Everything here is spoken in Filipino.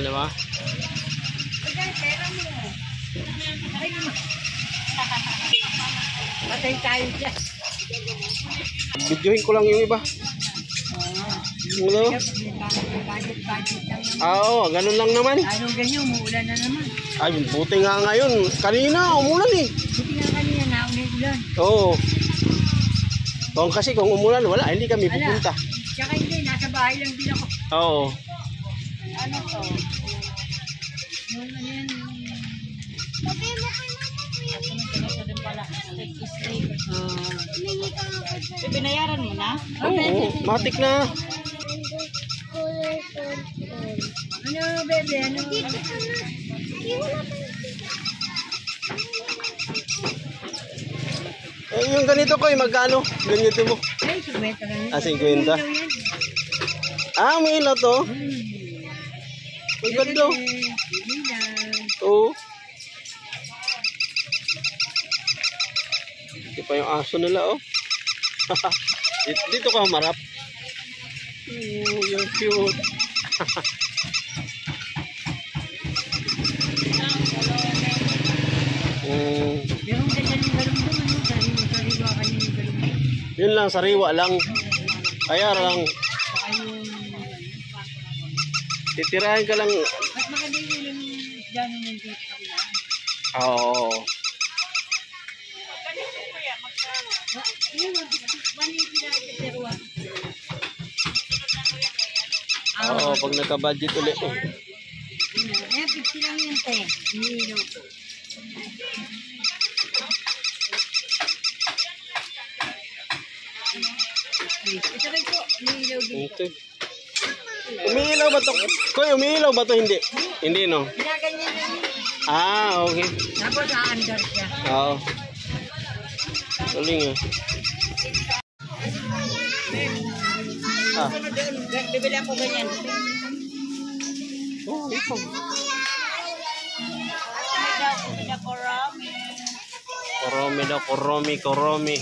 Di ba? Patay tayo dyan. Videohin ko lang yung iba. Ano? Oo, ganun lang naman. Anong ganyan, umuulan na naman. Ay, buti nga ngayon. Kanina, umulan eh. Buti nga kanina na umuulan. Oo. Kasi kung umulan, wala. Hindi kami pupunta. Tsaka hindi, nasa bahay lang din ako. Oo. Ano to? Yung ano yan, binayaran mo na? Oo, matik na. Ano, bebe? Ano? Eh, yung ganito ko, magkano? Ganito mo. Ay, 50 lang. Ah, 50. Ah, may ilaw to. Ang ganda. Oo. Ito pa yung aso nila, oh. Dito ka humarap. Oh, yung cute. Meron ka dyan yung galong doon, ano? Sariwa ka yung galong doon. Yun lang, sariwa lang. Kaya lang. Titirahin ka lang. Mas maganda yung dyan yung dito sa ilan. Oo. Oo, pag nagka-budget ulit. Eh, 50 lang yun, te. Hihilo ko. Ito rin po, hihilo din. Okay. Umiilaw ba to? Koy, umiilaw ba to? Hindi. Hindi, no? Ginaganyan lang yun. Ah, okay. Tapos na-under siya. Oo. Galing, eh. Ah. Bibili ako ganyan. Oh, ito. Koromi daw, koromi. Kolomi.